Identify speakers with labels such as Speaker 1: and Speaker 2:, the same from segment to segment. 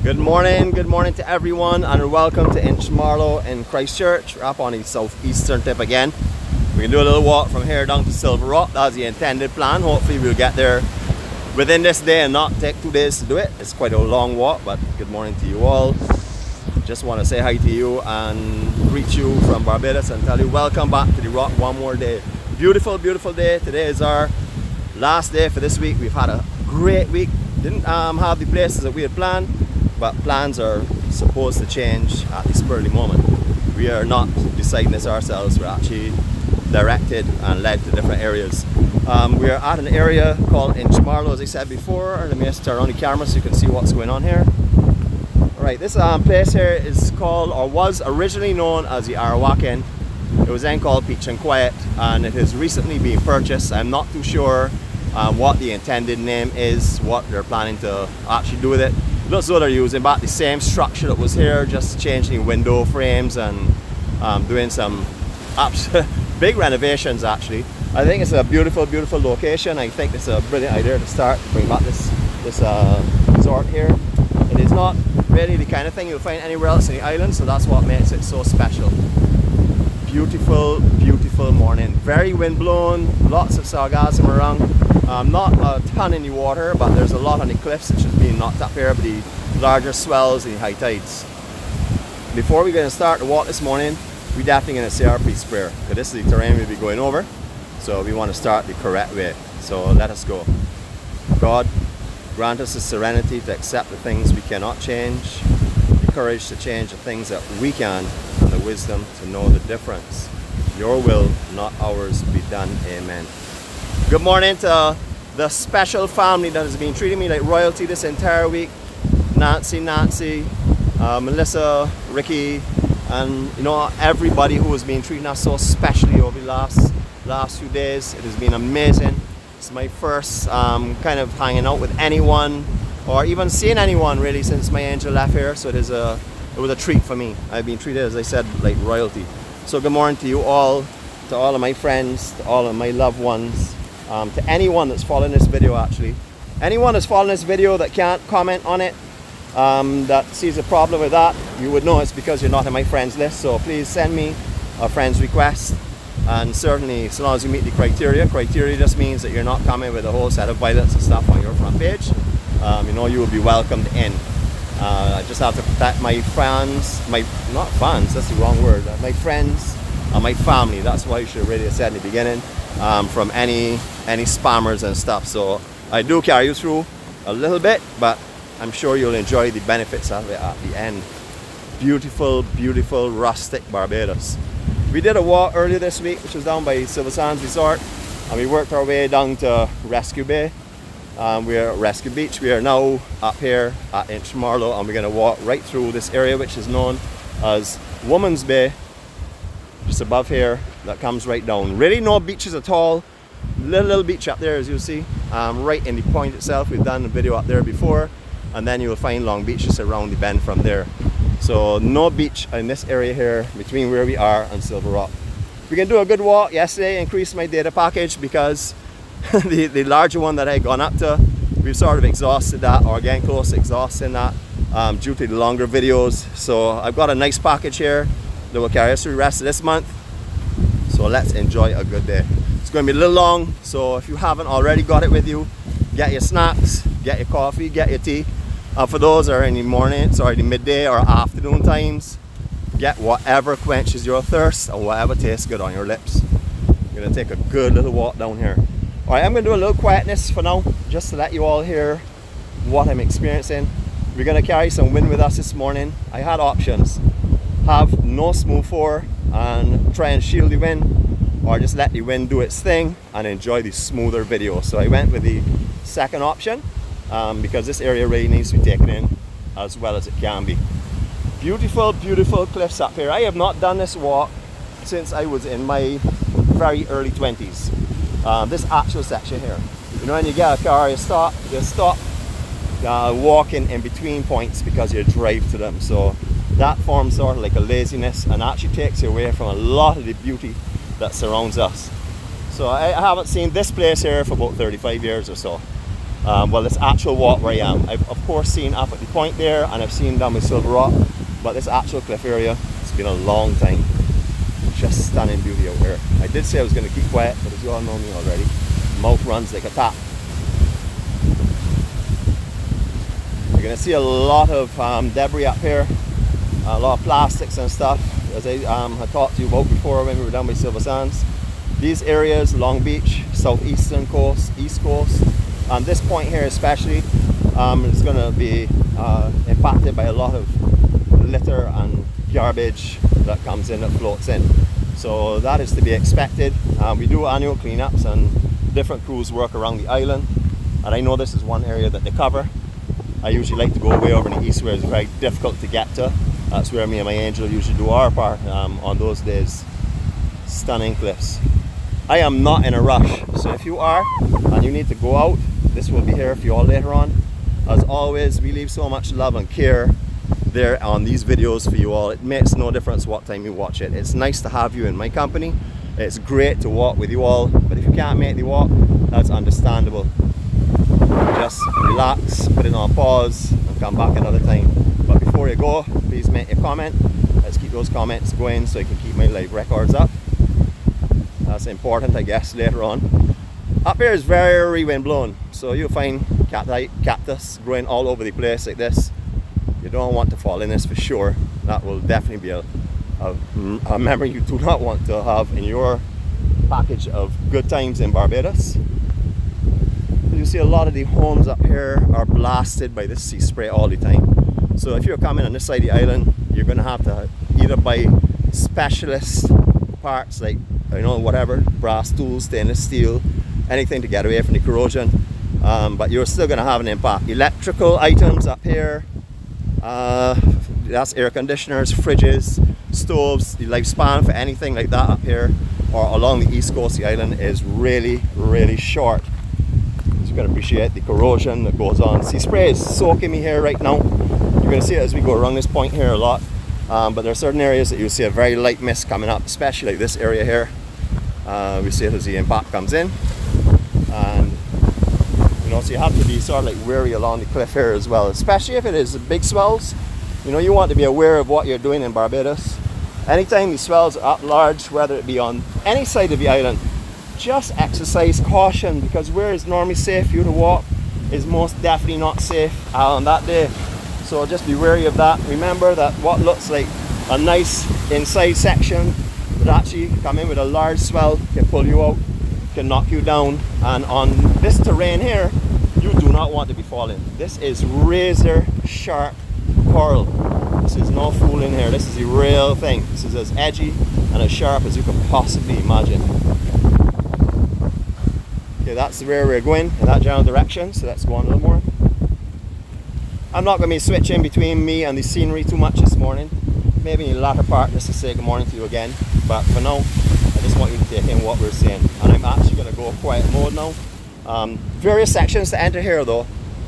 Speaker 1: Good morning to everyone, and welcome to Inch Marlow in Christchurch. We're up on the southeastern tip again. We can do a little walk from here down to Silver Rock. That's the intended plan. Hopefully we'll get there within this day and not take 2 days to do it. It's quite a long walk, but good morning to you all. Just want to say hi to you and greet you from Barbados and tell you welcome back to the rock one more day. Beautiful, beautiful day. Today is our last day for this week. We've had a great week. Didn't have the places that we had planned, but plans are supposed to change at the spur of the moment. We are not deciding this ourselves. We're actually directed and led to different areas. We are at an area called Inch Marlow, as I said before. Let me just turn on the camera so you can see what's going on here. Alright, this place here is called, or was originally known as the Arawakan. It was then called Peach and Quiet, and it has recently been purchased. I'm not too sure what the intended name is, what they're planning to actually do with it. It looks as though they're using about the same structure that was here, just changing window frames and doing some big renovations actually. I think it's a beautiful, beautiful location. I think it's a brilliant idea to start to bring back this resort here. It is not really the kind of thing you'll find anywhere else in the island, so that's what makes it so special. Beautiful, beautiful morning. Very wind blown, lots of sargassum around. Not a ton in the water, but there's a lot on the cliffs which is being knocked up here by the larger swells and the high tides. Before we're going to start the walk this morning, we're definitely going to say our peace prayer, because this is the terrain we'll be going over, so we want to start the correct way. So let us go. God, grant us the serenity to accept the things we cannot change, the courage to change the things that we can, and the wisdom to know the difference. Your will, not ours, be done. Amen. Good morning to the special family that has been treating me like royalty this entire week. Nancy, Melissa, Ricky, and everybody who has been treating us so specially over the last few days. It has been amazing. It's my first kind of hanging out with anyone, or even seeing anyone really, since my angel left here. So it was a treat for me. I've been treated, as I said, like royalty. So good morning to you all, to all of my friends, to all of my loved ones. To anyone that's following this video, actually. Anyone that's following this video that can't comment on it, that sees a problem with that, you would know it's because you're not in my friends list. So please send me a friend's request, and certainly as long as you meet the criteria. Criteria just means that you're not coming with a whole set of violence and stuff on your front page. You will be welcomed in. I just have to protect my fans, not fans, that's the wrong word, my friends and my family. That's why you should really have said in the beginning. From any spammers and stuff. So I do carry you through a little bit, but I'm sure you'll enjoy the benefits of it at the end. Beautiful, beautiful rustic Barbados. We did a walk earlier this week, which was down by Silver Sands Resort, and we worked our way down to Rescue Bay. We're at Rescue Beach. We are now up here at Inch Marlow, and we're going to walk right through this area which is known as Woman's Bay, just above here, that comes right down. Really no beaches at all. Little beach up there, as you'll see, right in the point itself. We've done a video up there before, and then you'll find Long Beach just around the bend from there. So no beach in this area here between where we are and Silver Rock. We can do a good walk. Yesterday increased my data package because the larger one that I had gone up to, we've sort of exhausted that, or getting close to exhausting that, due to the longer videos. So I've got a nice package here that will carry us through the rest of this month. So let's enjoy a good day. It's going to be a little long, so if you haven't already got it with you, get your snacks, get your coffee, get your tea. For those that are in the morning, the midday or afternoon times, get whatever quenches your thirst or whatever tastes good on your lips. We're going to take a good little walk down here. Alright, I'm going to do a little quietness for now, just to let you all hear what I'm experiencing. We're going to carry some wind with us this morning. I had options. Have no smooth for and try and shield the wind, or just let the wind do its thing and enjoy the smoother video. So I went with the second option, because this area really needs to be taken in as well as it can be. Beautiful, beautiful cliffs up here. I have not done this walk since I was in my very early 20s. This actual section here, when you get a car, you stop walking in between points because you drive to them. So that forms sort of like a laziness and actually takes you away from a lot of the beauty that surrounds us. So I haven't seen this place here for about 35 years or so. well, this actual walk where I am. I've of course seen up at the point there, and I've seen down by Silver Rock, but this actual cliff area, it's been a long time. Just stunning beauty out here. I did say I was going to keep quiet, but as you all know me already, mouth runs like a tap. You're going to see a lot of debris up here, a lot of plastics and stuff, as I had talked to you about before when we were down by Silver Sands. These areas, Long Beach, southeastern coast, east coast, and this point here especially, is going to be impacted by a lot of litter and garbage that comes in, that floats in. So that is to be expected. We do annual cleanups and different crews work around the island, and I know this is one area that they cover. I usually like to go way over in the east where it's very difficult to get to. That's where me and my angel usually do our part on those days. Stunning cliffs. I am not in a rush, so if you are and you need to go out, this will be here for you all later on. As always, we leave so much love and care there on these videos for you all. It makes no difference what time you watch it. It's nice to have you in my company. It's great to walk with you all, but if you can't make the walk, that's understandable. Just relax, put it on pause, and come back another time. But before you go, please make a comment. Let's keep those comments going so I can keep my live records up. That's important, I guess, later on. Up here is very wind blown, so you'll find cactus growing all over the place like this. You don't want to fall in this for sure. That will definitely be a memory you do not want to have in your package of good times in Barbados. You see a lot of the homes up here are blasted by this sea spray all the time. So if you're coming on this side of the island, you're going to have to either buy specialist parts like, you know, whatever, brass tools, stainless steel, anything to get away from the corrosion. But you're still going to have an impact. Electrical items up here, that's air conditioners, fridges, stoves. The lifespan for anything like that up here or along the east coast of the island is really, really short. So you can appreciate the corrosion that goes on. Sea spray is soaking me here right now. You're going to see it as we go around this point here a lot. But there are certain areas that you'll see a very light mist coming up, especially like this area here. We see it as the impact comes in. And you know, so you have to be sort of like wary along the cliff here as well, especially if it is big swells. You know, you want to be aware of what you're doing in Barbados. Anytime the swells are up large, whether it be on any side of the island, just exercise caution, because where is normally safe for you to walk is most definitely not safe on that day. So just be wary of that. Remember that what looks like a nice inside section would actually come in with a large swell, can pull you out, can knock you down. And on this terrain here, you do not want to be falling. This is razor sharp coral. This is no fooling here. This is the real thing. This is as edgy and as sharp as you can possibly imagine. Okay, that's where we're going, in that general direction, so let's go on a little more. I'm not going to be switching between me and the scenery too much this morning. Maybe in the latter part just to say good morning to you again. But for now, I just want you to take in what we're seeing. And I'm actually going to go quiet mode now. Various sections to enter here though.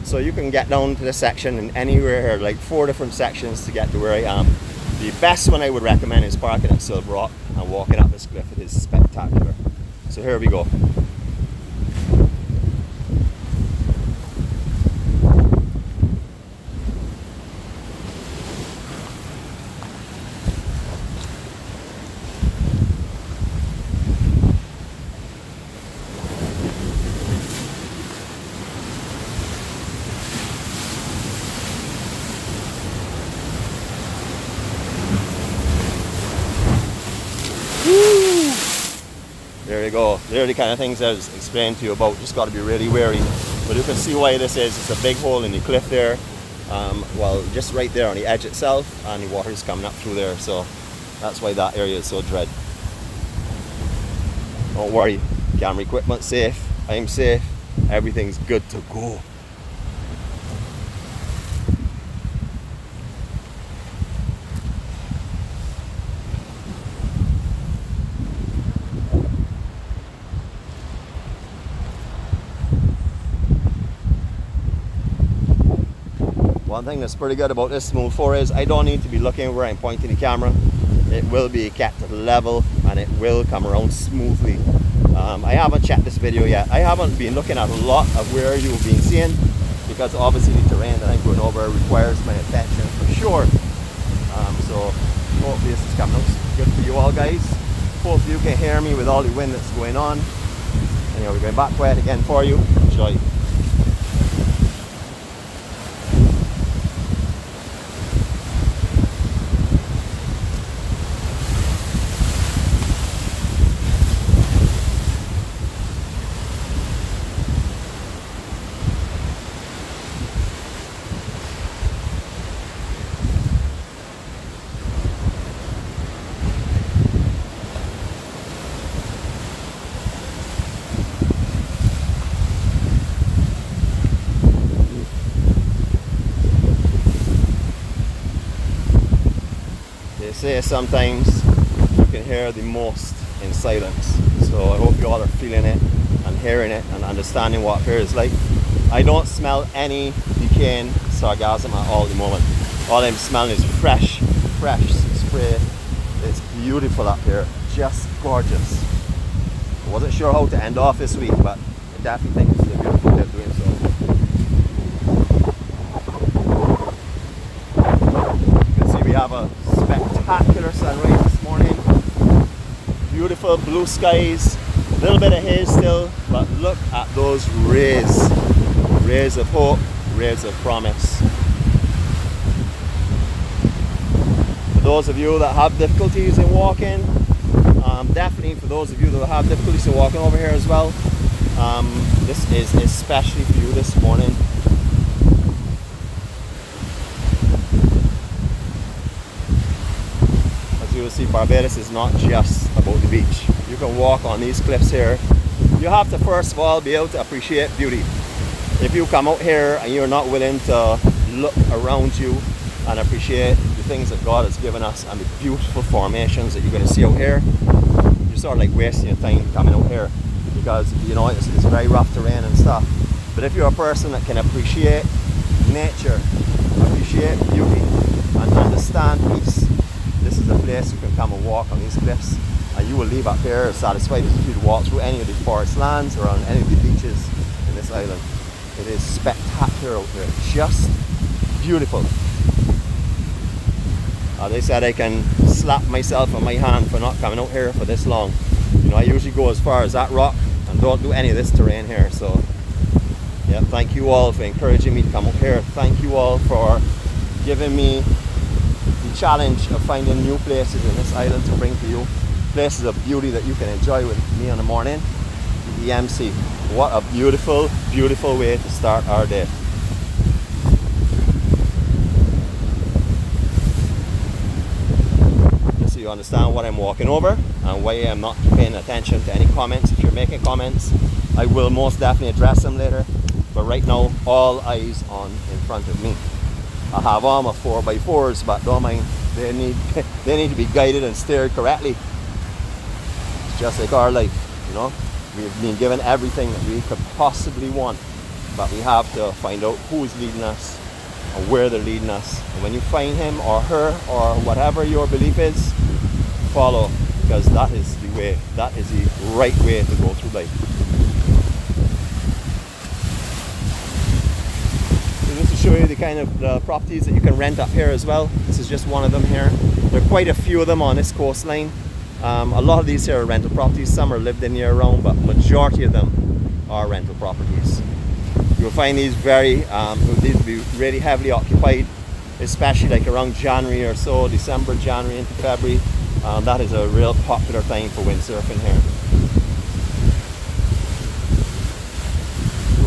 Speaker 1: So you can get down to this section in anywhere here, like 4 different sections to get to where I am. The best one I would recommend is parking at Silver Rock and walking up this cliff. It is spectacular. So here we go. There you go. They're the kind of things I was explaining to you about. Just got to be really wary. But you can see why this is. It's a big hole in the cliff there. Well, just right there on the edge itself, and the water is coming up through there. So that's why that area is so dread. Don't worry. Camera equipment safe. I'm safe. Everything's good to go. One thing that's pretty good about this smooth 4 is I don't need to be looking where I'm pointing the camera. It will be kept at level and it will come around smoothly. I haven't checked this video yet. I haven't been looking at a lot of where you've been seeing, because obviously the terrain that I'm going over requires my attention for sure. So hopefully this is coming out good for you all guys. Hopefully you can hear me with all the wind that's going on. Anyway, we're going back quiet again for you. Enjoy. Say sometimes you can hear the most in silence, so I hope you all are feeling it and hearing it and understanding what here is like. I don't smell any decaying sargassum at all at the moment. All I'm smelling is fresh spray. It's beautiful up here, just gorgeous. I wasn't sure how to end off this week, but I definitely think it's a beautiful day doing so. You can see we have a spectacular sunrise this morning. Beautiful blue skies, a little bit of haze still, but look at those rays. Rays of hope, rays of promise. For those of you that have difficulties in walking, definitely for those of you that have difficulties in walking over here as well, this is especially for you this morning. You will see Barbados is not just about the beach. You can walk on these cliffs here. You have to first of all be able to appreciate beauty. If you come out here and you're not willing to look around you and appreciate the things that God has given us and the beautiful formations that you're going to see out here, you're sort of like wasting your time coming out here, because you know it's very rough terrain and stuff. But if you're a person that can appreciate nature, appreciate beauty and understand peace, this is a place you can come and walk on these cliffs, and you will leave up here as satisfied as if you walk through any of the forest lands or on any of the beaches in this island. It is spectacular out here, just beautiful. They said I can slap myself on my hand for not coming out here for this long. You know, I usually go as far as that rock and don't do any of this terrain here. So yeah, thank you all for encouraging me to come out here. Thank you all for giving me the challenge of finding new places in this island to bring to you. Places of beauty that you can enjoy with me in the morning. The EMC. What a beautiful, beautiful way to start our day. Just so you understand what I'm walking over and why I'm not paying attention to any comments. If you're making comments, I will most definitely address them later. But right now, all eyes on in front of me. I have on my 4x4s, but don't mind, they need to be guided and steered correctly. It's just like our life, you know. We've been given everything that we could possibly want, but we have to find out who's leading us and where they're leading us. And when you find him or her or whatever your belief is, follow, because that is the way, that is the right way to go through life. Just to show you the kind of properties that you can rent up here as well. This is just one of them here. There are quite a few of them on this coastline. A lot of these here are rental properties. Some are lived in year round, but majority of them are rental properties. You'll find these these will be really heavily occupied, especially like around January or so, December, January into February. That is a real popular time for windsurfing here.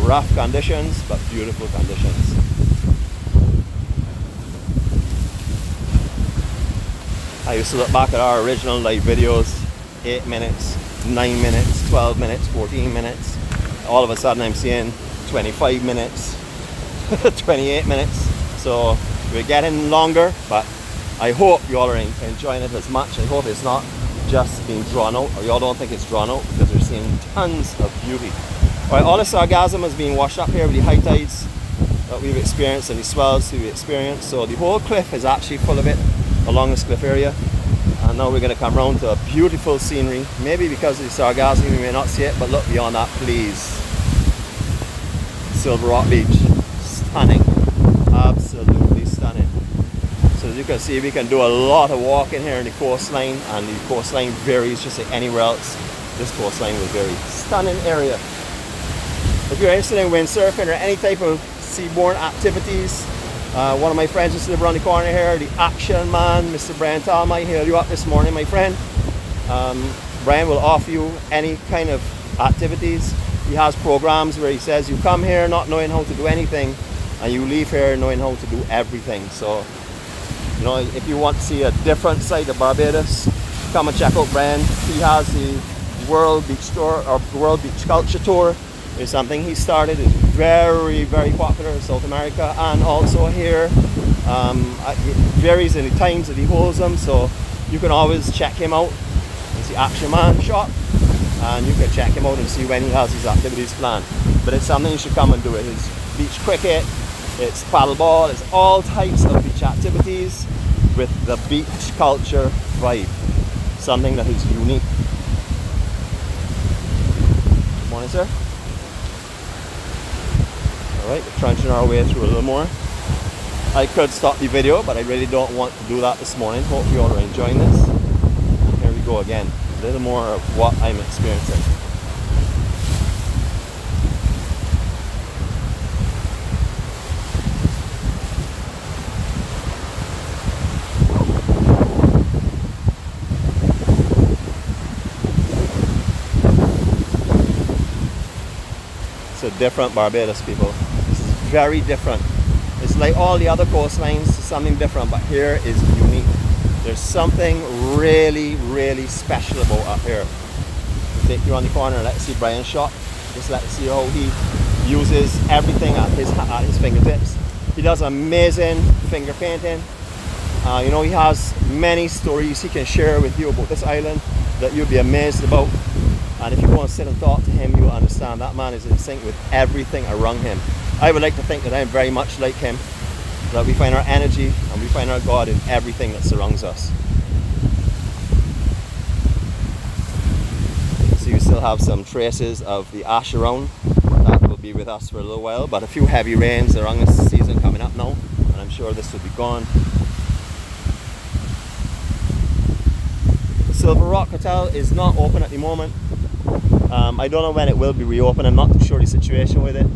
Speaker 1: Rough conditions, but beautiful conditions. I used to look back at our original live videos, 8 minutes, 9 minutes, 12 minutes, 14 minutes. All of a sudden I'm seeing 25 minutes, 28 minutes. So we're getting longer, but I hope you all are enjoying it as much. I hope it's not just being drawn out, or you all don't think it's drawn out, because we're seeing tons of beauty. Alright, all the sargassum has been washed up here with the high tides that we've experienced and the swells that we've experienced. So the whole cliff is actually full of it along this cliff area. And now we're going to come round to a beautiful scenery. Maybe because of the sargassum you may not see it, but look beyond that, please. Silver Rock Beach. Stunning. Absolutely stunning. So as you can see, we can do a lot of walking here in the coastline, and the coastline varies just like anywhere else. This coastline will vary. Stunning area. If you're interested in windsurfing or any type of seaborne activities, one of my friends just live around the corner here, the action man, Mr. Brian Talma, he'll you up this morning, my friend. Brian will offer you any kind of activities. He has programs where he says you come here not knowing how to do anything, and you leave here knowing how to do everything. So, you know, if you want to see a different side of Barbados, come and check out Brian. He has the World Beach Tour, or World Beach Culture Tour. It's something he started. It's very, very popular in South America and also here. It varies in the times that he holds them, so you can always check him out. It's the Action Man shop, and you can check him out and see when he has his activities planned. But it's something you should come and do. It is beach cricket, it's paddleball, it's all types of beach activities with the beach culture vibe. Something that is unique. Good morning, sir. Alright, we're trudging our way through a little more. I could stop the video, but I really don't want to do that this morning. Hope you all are enjoying this. Here we go again. A little more of what I'm experiencing. It's a different Barbados, people. This is very different. It's like all the other coastlines, something different, but here is unique. There's something really, really special about up here. I'll take you on the corner and let's see Brian's shop. Just let's see how he uses everything at his fingertips. He does amazing finger painting. You know, he has many stories he can share with you about this island that you'll be amazed about. And if you want to sit and talk to him, you'll understand that man is in sync with everything around him. I would like to think that I'm very much like him, that we find our energy and we find our God in everything that surrounds us. So you still have some traces of the ash around. That will be with us for a little while, but a few heavy rains around this season coming up now, and I'm sure this will be gone. The Silver Rock Hotel is not open at the moment. I don't know when it will be reopened. I'm not too sure the situation with it,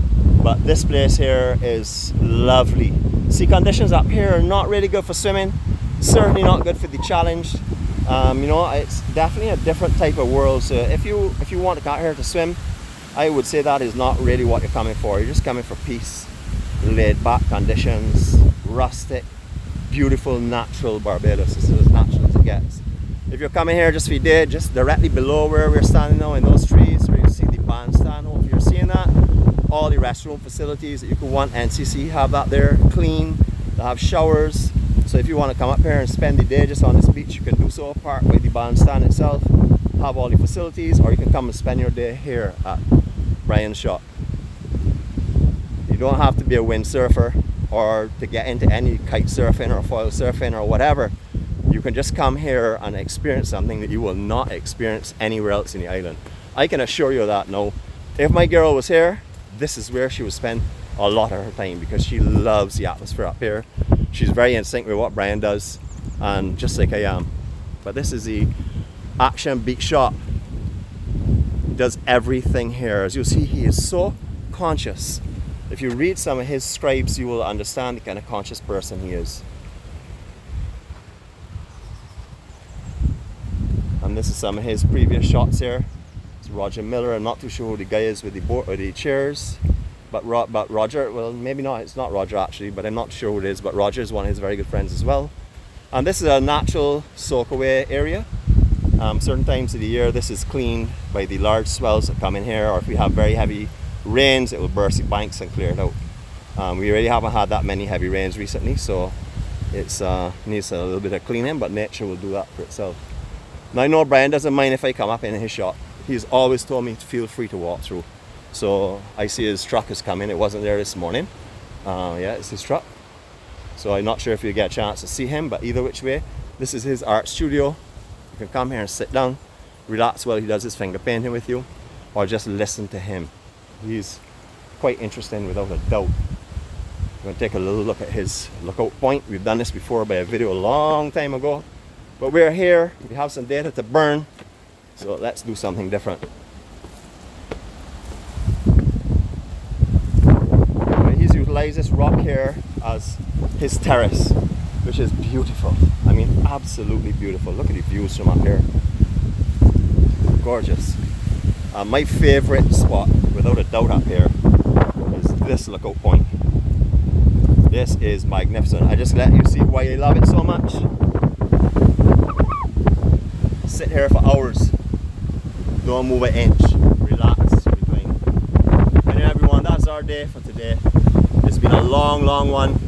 Speaker 1: but this place here is lovely. Sea conditions up here are not really good for swimming, certainly not good for the challenge. You know, it's definitely a different type of world. So if you want to come out here to swim, I would say that is not really what you're coming for. You're just coming for peace, laid back conditions, rustic, beautiful, natural Barbados. This is as natural as it gets. If you're coming here just for the day, just directly below where we're standing now in those trees, where you see the bandstand, hope you're seeing that. All the restroom facilities that you could want, NCC have that there, clean. They have showers. So if you want to come up here and spend the day just on this beach, you can do so. Park by the bandstand itself, have all the facilities, or you can come and spend your day here at Brian's shop. You don't have to be a windsurfer or to get into any kite surfing or foil surfing or whatever. You can just come here and experience something that you will not experience anywhere else in the island. I can assure you that now. If my girl was here, this is where she would spend a lot of her time, because she loves the atmosphere up here. She's very in sync with what Brian does, and just like I am. But this is the Action Beach shop. He does everything here. As you'll see, he is so conscious. If you read some of his scribes, you will understand the kind of conscious person he is. And this is some of his previous shots here. It's Roger Miller. I'm not too sure who the guy is with the board or the chairs, but Roger, well, maybe not, it's not Roger actually, but I'm not sure who it is, but Roger is one of his very good friends as well. And this is a natural soak away area. Certain times of the year this is cleaned by the large swells that come in here, or if we have very heavy rains, it will burst the banks and clear it out. We really haven't had that many heavy rains recently, so it's needs a little bit of cleaning, but nature will do that for itself. Now I know Brian doesn't mind if I come up in his shop. He's always told me to feel free to walk through. So I see his truck is coming. It wasn't there this morning. Yeah, it's his truck. So I'm not sure if you get a chance to see him, but either which way, this is his art studio. You can come here and sit down, relax while he does his finger painting with you, or just listen to him. He's quite interesting without a doubt. We're going to take a little look at his lookout point. We've done this before by a video a long time ago, but we're here, we have some data to burn, so let's do something different. He's utilized this rock here as his terrace, which is beautiful. I mean, absolutely beautiful. Look at the views from up here. Gorgeous. My favorite spot, without a doubt, up here is this lookout point. This is magnificent. I just let you see why I love it so much. Sit here for hours. Don't move an inch. Relax. Recline. And everyone, that's our day for today. It's been a long one.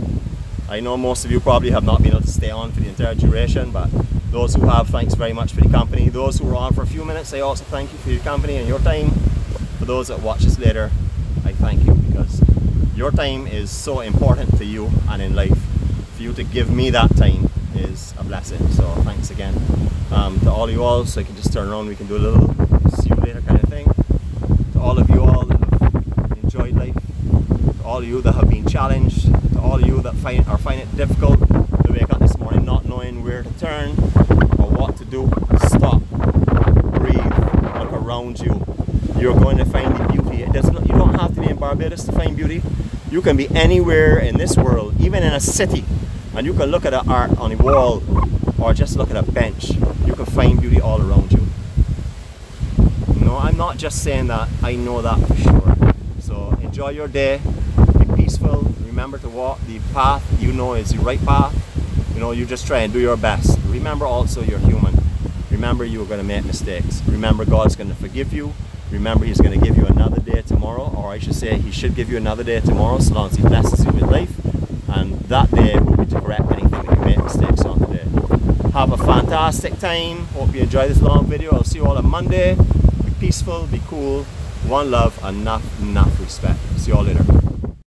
Speaker 1: I know most of you probably have not been able to stay on for the entire duration, but those who have, thanks very much for the company. Those who were on for a few minutes, I also thank you for your company and your time. For those that watch this later, I thank you, because your time is so important to you and in life. For you to give me that time is a blessing, so thanks again. To all you all, so I can just turn around, we can do a little see you later kind of thing. To all of you all that have enjoyed life, to all of you that have been challenged, to all of you that find it difficult to wake up this morning not knowing where to turn or what to do, stop, breathe, look around you. You're going to find the beauty. You don't have to be in Barbados to find beauty. You can be anywhere in this world, even in a city, and you can look at an art on a wall or just look at a bench. You can find beauty all around you. No, I'm not just saying that, I know that for sure. So enjoy your day, be peaceful, remember to walk the path you know is the right path. You know, you just try and do your best. Remember also you're human. Remember you're going to make mistakes. Remember God's going to forgive you. Remember He's going to give you another day tomorrow, or I should say He should give you another day tomorrow, so long as He blesses you with life, and that day will be to correct anything that you make mistakes on today. Have a fantastic time. Hope you enjoy this long video. I'll see you all on Monday. Be peaceful, be cool, one love, and enough respect. See you all later.